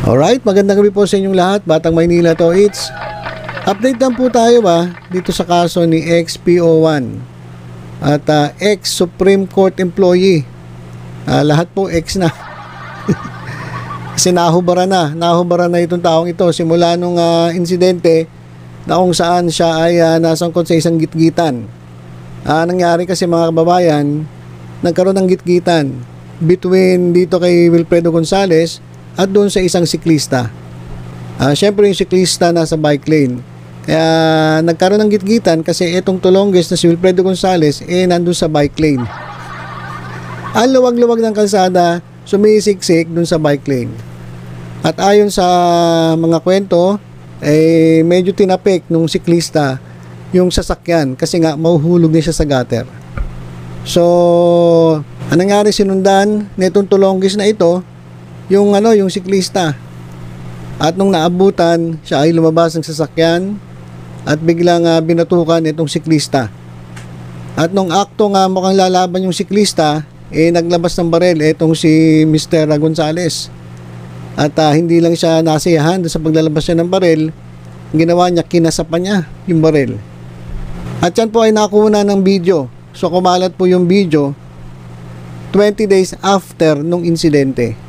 Alright, magandang gabi po sa inyong lahat. Batang Maynila to, it's update lang po tayo dito sa kaso ni XPO1 at ex-Supreme Court employee. Lahat po ex na. Kasi nahubaran na itong taong ito simula nung insidente na kung saan siya ay nasangkot sa isang gitgitan. Nangyari kasi mga kababayan, nagkaroon ng gitgitan between dito kay Wilfredo Gonzales at doon sa isang siklista. Syempre yung siklista nasa bike lane. Kaya nagkaroon ng gitgitan kasi itong tulongges na si Wilfredo Gonzales nandun sa bike lane. Ang luwag-luwag ng kalsada, sumisiksik doon sa bike lane. At ayon sa mga kwento, medyo tinapik nung siklista yung sasakyan kasi nga mahuhulog na siya sa gutter. So, anong nangyari, sinundan nitong tulongges na ito yung siklista. At nung naabutan, siya ay lumabas ng sasakyan at biglang binatukan itong siklista. At nung akto nga mukhang lalaban yung siklista, naglabas ng barel itong si Mr. Gonzales. At hindi lang siya nasiyahan sa paglalabas niya ng barel, ginawa niya, kinasapan niya yung barel. At yan po ay nakuha ng video. So kumalat po yung video 20 days after nung insidente.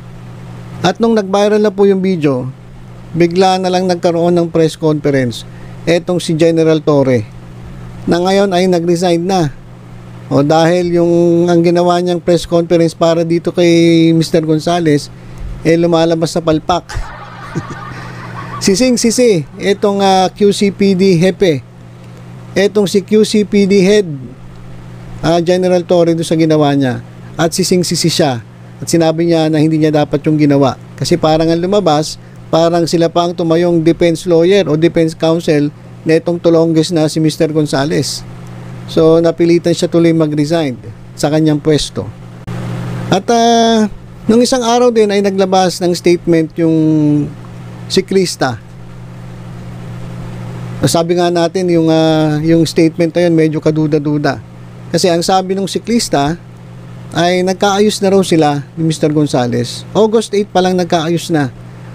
At nung nag-viral na po yung video, bigla na lang nagkaroon ng press conference etong si General Torre na ngayon ay nag-resign na. O dahil ang ginawa niyang press conference para dito kay Mr. Gonzales lumalabas sa palpak. Sising-sisi etong QCPD hepe, etong si QCPD head General Torre doon sa ginawa niya, at sising-sisi siya. At sinabi niya na hindi niya dapat yung ginawa. Kasi parang ang lumabas, parang sila pa ang tumayong defense lawyer o defense counsel na itong tulongges na si Mr. Gonzales. So, napilitan siya tuloy mag-resign sa kanyang pwesto. At nung isang araw din ay naglabas ng statement yung siklista. Sabi nga natin yung statement na yun medyo kaduda-duda. Kasi ang sabi ng siklista ay nagkaayos na raw sila ni Mr. Gonzales. August 8 pa lang nagkaayos na.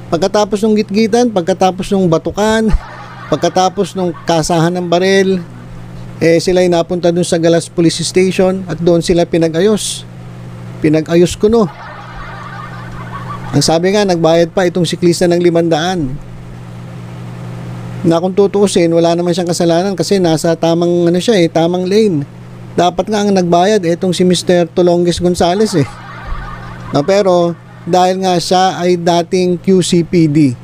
Pagkatapos ng gitgitan, pagkatapos ng batukan, pagkatapos ng kasahan ng barel, sila ay napunta dun sa Galas Police Station at doon sila pinag-ayos. Pinag-ayos ko no. Ang sabi nga, nagbayad pa itong siklista ng 500. Na kung tutuusin, wala naman siyang kasalanan kasi nasa tamang tamang lane. Dapat nga ang nagbayad itong si Mr. Tulongges Gonzales pero dahil nga siya ay dating QCPD,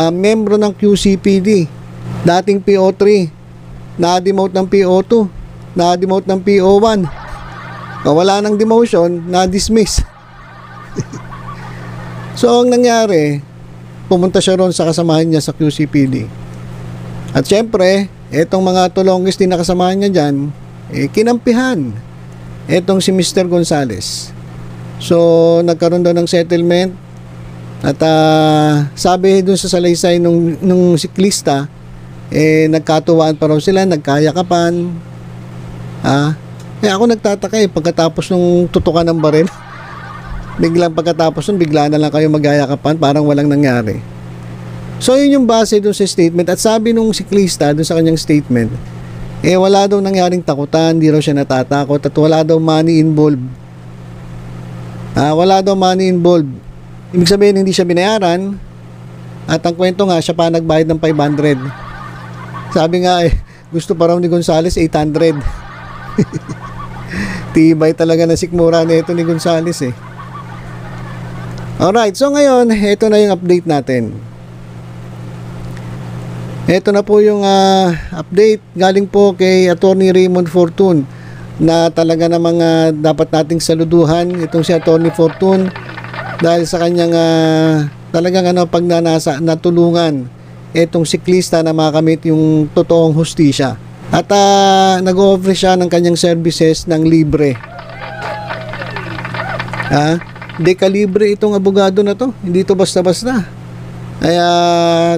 membro ng QCPD, dating PO3, na-demote ng PO2, na-demote ng PO1, wala nang demotion, na-dismiss. So ang nangyari, pumunta siya ron sa kasamahan niya sa QCPD. At syempre, itong mga tulongges din na kasamahan niya dyan, kinampihan etong si Mr. Gonzales. So nagkaroon daw ng settlement at sabi dun sa salaysay nung siklista, nagkatuwaan pa raw sila, nagkayakapan. Ako nagtataka pagkatapos nung tutukan ng baril, biglang pagkatapos nun bigla na lang kayo magyayakapan, parang walang nangyari. So yun yung base dun sa statement. At sabi nung siklista dun sa kanyang statement, wala daw nangyaring takutan, di raw siya natatakot, at wala daw money involved. Wala daw money involved. Ibig sabihin hindi siya binayaran, at ang kwento nga siya pa nagbayad ng 500. Sabi nga gusto pa raw ni Gonzales 800. Tibay talaga na sikmura nito ni Gonzales Alright, so ngayon ito na yung update natin. Ito na po yung update galing po kay Attorney Raymond Fortun, na talaga namang dapat nating saluduhan itong si Attorney Fortun dahil sa kanyang talagang pagnanasa, natulungan itong siklista na makamit yung totoong hustisya. At nag-offer siya ng kanyang services ng libre. Dekalibre itong abogado na to, hindi to basta-basta. Kaya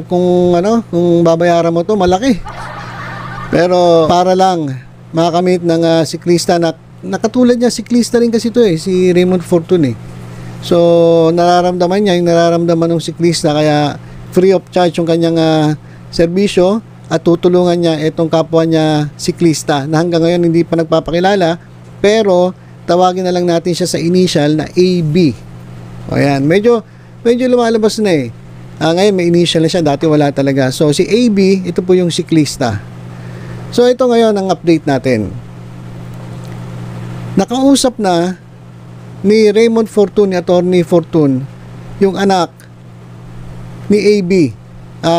kung babayaran mo to, malaki. Pero para lang makamit ng siklista na katulad niya, siklista rin kasi to si Raymond Fortun So, nararamdaman niya yung nararamdaman ng siklista, kaya free of charge yung kanyang serbisyo at tutulungan niya itong kapwa niya siklista na hanggang ngayon hindi pa nagpapakilala, pero tawagin na lang natin siya sa initial na AB. O yan, medyo lumalabas na eh. Ngayon may initial na siya, dati wala talaga. So, si AB, ito po yung siklista. So, ito ngayon ang update natin. Nakausap na ni Raymond Fortun, ni Attorney Fortun, yung anak ni AB,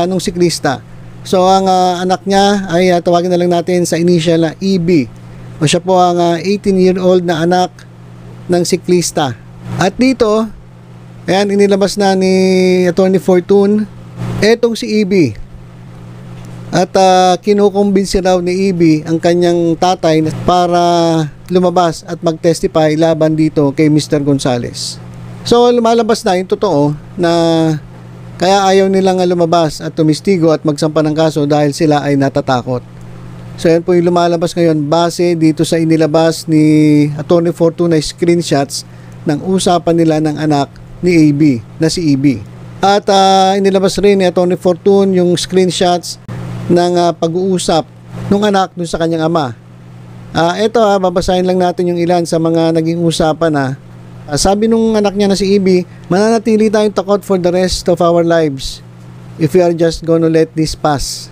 nung siklista. So, ang anak niya ay tawagin na lang natin sa initial na EB. O siya po ang 18-year-old na anak ng siklista. At dito, ayan, inilabas na ni Attorney Fortun, etong si EB. At kinukumbinsi raw ni EB ang kanyang tatay para lumabas at mag-testify laban dito kay Mr. Gonzales. So, lumalabas na yung totoo na kaya ayaw nilang lumabas at tumistigo at magsampa ng kaso dahil sila ay natatakot. So, yan po yung lumalabas ngayon base dito sa inilabas ni Attorney Fortun na screenshots ng usapan nila ng anak ni AB, na si EB. At inilabas rin ni Attorney Fortun yung screenshots ng pag-uusap ng anak dun sa kanyang ama. Ito babasahin lang natin yung ilan sa mga naging usapan. Sabi nung anak niya na si EB, mananatili tayong takot for the rest of our lives if we are just gonna let this pass.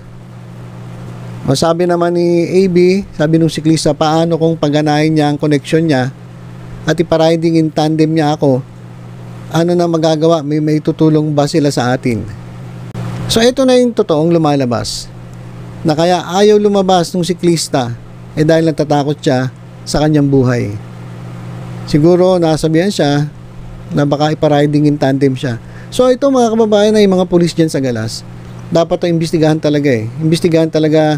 Sabi naman ni AB, sabi nung siklista, paano kung pagganahin niya ang connection niya at ipariding in tandem niya ako, ano na magagawa? May tutulong ba sila sa atin? So ito na yung totoong lumalabas, na kaya ayaw lumabas ng siklista dahil natatakot siya sa kanyang buhay. Siguro nasabihan siya na baka ipariding in tandem siya. So ito mga kababayan ay mga pulis dyan sa Galas, dapat ang imbestigahan talaga imbestigahan talaga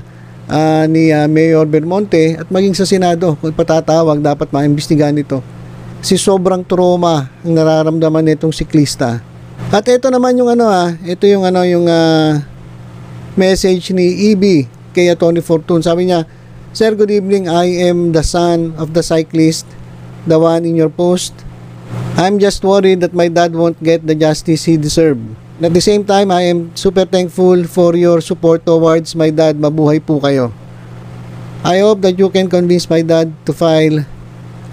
ni Mayor Belmonte at maging sa Senado kung patatawag dapat maimbestigahan ito. Sobrang trauma ang nararamdaman nitong siklista. At ito naman yung ito yung message ni EB kay Attorney Fortun. Sabi niya, "Sir, good evening. I am the son of the cyclist, the one in your post. I'm just worried that my dad won't get the justice he deserves. At the same time, I am super thankful for your support towards my dad. Mabuhay po kayo. I hope that you can convince my dad to file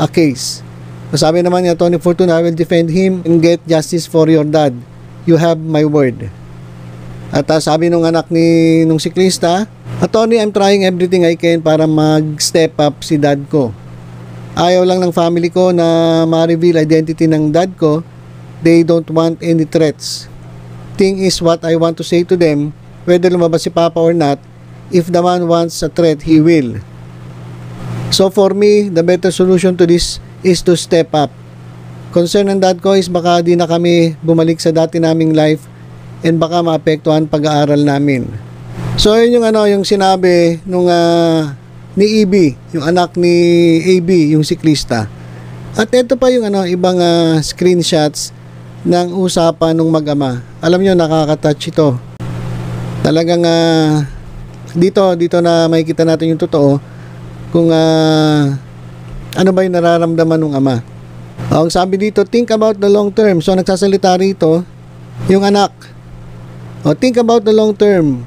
a case." Sabi naman ni Attorney Fortun, "I will defend him and get justice for your dad. You have my word." At sabi nung anak nung siklista, "Attorney, I'm trying everything I can para mag-step up si dad ko. Ayaw lang ng family ko na ma-reveal identity ng dad ko. They don't want any threats. Thing is what I want to say to them, whether lumabas si Papa or not, if the man wants a threat, he will. So for me, the better solution to this is to step up. Concern ng dad ko is baka di na kami bumalik sa dati naming life and baka maapektuhan pag-aaral namin." So yun yung sinabi nung ni EB, yung anak ni AB, yung siklista. At ito pa yung ibang screenshots ng usapan ng mag-ama. Alam nyo, nakaka-touch ito. Talagang dito na makikita natin yung totoo kung ano ba yung nararamdaman ng ama. Ang sabi dito, think about the long term. So nagsasalita rito yung anak. Think about the long term.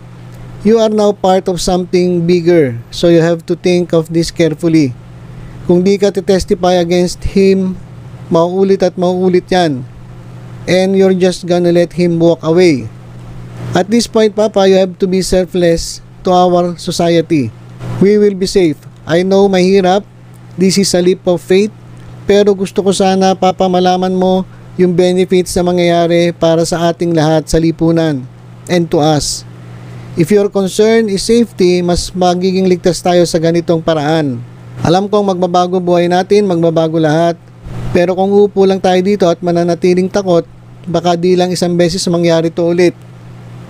You are now part of something bigger, so you have to think of this carefully. Kung di ka testify against him, mauulit at mauulit yan. And you're just gonna let him walk away. At this point, Papa, you have to be selfless to our society. We will be safe. I know mahirap. This is a leap of faith. Pero gusto ko sana, Papa, malaman mo yung benefits na mangyayari para sa ating lahat sa lipunan and to us. If your concern is safety, mas magiging ligtas tayo sa ganitong paraan. Alam kong magbabago buhay natin, magbabago lahat. Pero kung uupo lang tayo dito at mananatiling takot, baka di lang isang beses mangyari to ulit.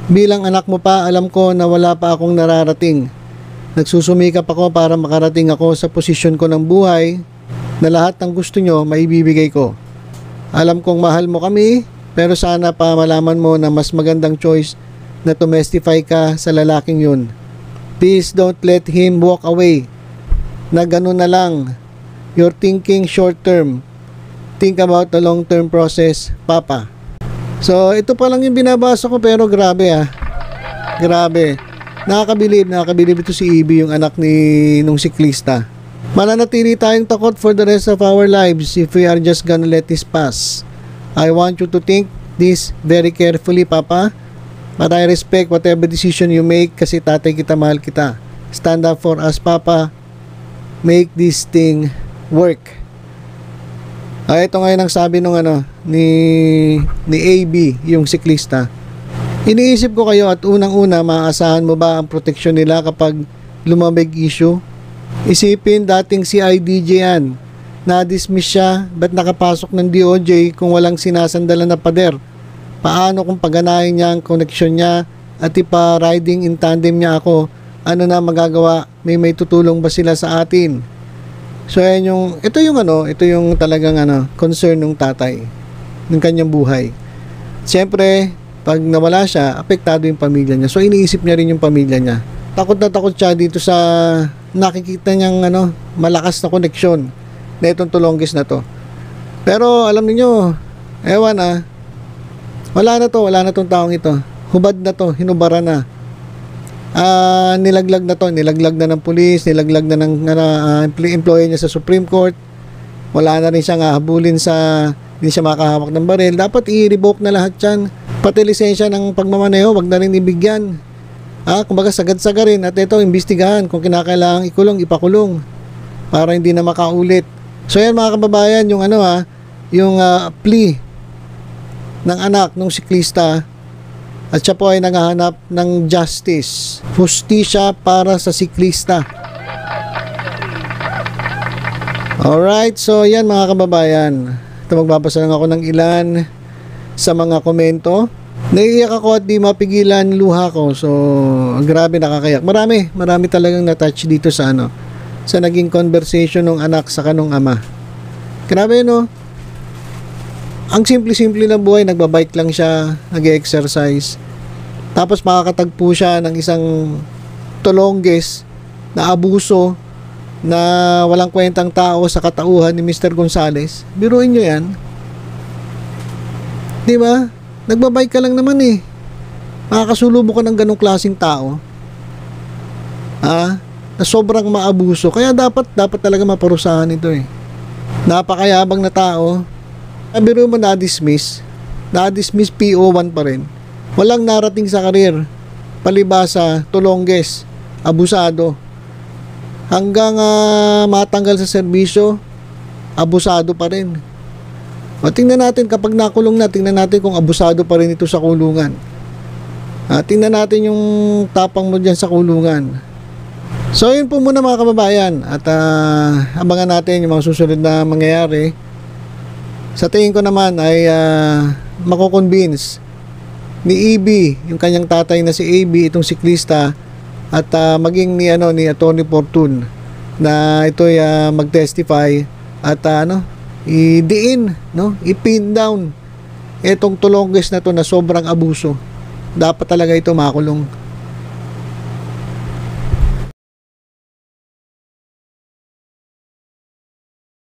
Bilang anak mo pa, alam ko na wala pa akong nararating. Nagsusumikap ako para makarating ako sa posisyon ko ng buhay na lahat ng gusto nyo maibibigay ko. Alam kong mahal mo kami, pero sana pa malaman mo na mas magandang choice na tumestify ka sa lalaking yun. Please don't let him walk away. Na ganun na lang. You're thinking short term. Think about the long-term process, Papa. So, ito pa lang yung binabasa ko pero grabe Grabe. Nakakabilib ito si EB, yung anak nung siklista. Mananatili tayong takot for the rest of our lives if we are just gonna let this pass. I want you to think this very carefully, Papa. But I respect whatever decision you make kasi tatay kita, mahal kita. Stand up for us, Papa. Make this thing work. Ito ngayon ang sabi nung ni AB, yung siklista. Iniisip ko kayo at unang-una, maaasahan mo ba ang proteksyon nila kapag lumabig issue? Isipin, dating si IDJ yan. Na-dismiss siya, ba't nakapasok ng DOJ kung walang sinasandalan na pader? Paano kung paganahin niya ang koneksyon niya at ipa-riding in tandem niya ako? Ano na magagawa? May tutulong ba sila sa atin? So ito yung talagang concern ng tatay ng kanyang buhay. Siyempre, pag nawala siya, apektado yung pamilya niya. So iniisip niya rin yung pamilya niya. Takot na takot siya dito sa nakikita niyang malakas na koneksyon na itong Tulonges na to. Pero alam niyo, ewan wala na tong taong ito. Hubad na to, hinubara na. Nilaglag na ng pulis, nilaglag na ng employee niya sa Supreme Court. Wala na rin siyang habulin hindi siya makahawak ng baril. Dapat i-revoke na lahat yan. Pati lisensya ng pagmamaneho, wag na rin ibigyan. Kumbaga sagad-sagarin at ito, imbestigahan kung kinakailangang ikulong, ipakulong para hindi na makaulit. So yan mga kababayan, yung yung plea ng anak ng siklista. At siya po ay naghahanap ng justice, hustisya para sa siklista. Alright, so yan mga kababayan. Ito, magbabasa lang ako ng ilan sa mga komento. Naiiyak ako at di mapigilan luha ko. So, grabe, nakakayak. Marami talagang na-touch dito sa sa naging conversation ng anak sa kanong ama. Grabe, no? Ang simple-simple na buhay, nagbabike lang siya, nag-exercise. Tapos makakatagpo siya ng isang Tulonges na abuso na walang kwentang tao sa katauhan ni Mr. Gonzales. Biruin nyo yan. Di ba? Nagbabike ka lang naman Makakasulubong ka ng ganong klaseng tao. Na sobrang maabuso. Kaya dapat talaga maparusahan ito Napakayabang na tao. Biro mo na-dismiss PO1 pa rin. Walang narating sa karir. Palibasa, Tulonges, abusado. Hanggang matanggal sa serbisyo, abusado pa rin. Tingnan natin kapag nakulong na, tingnan natin kung abusado pa rin ito sa kulungan. Tingnan natin yung tapang mo dyan sa kulungan. So yun po muna mga kababayan. At abangan natin yung mga susunod na mangyayari. Sa tingin ko naman ay mako-convince ni EB, yung kanyang tatay na si AB, itong siklista, at maging ni Attorney Fortune na ito'y mag-testify at i-diin, i-pin down itong Tulonges na to na sobrang abuso. Dapat talaga ito makulong.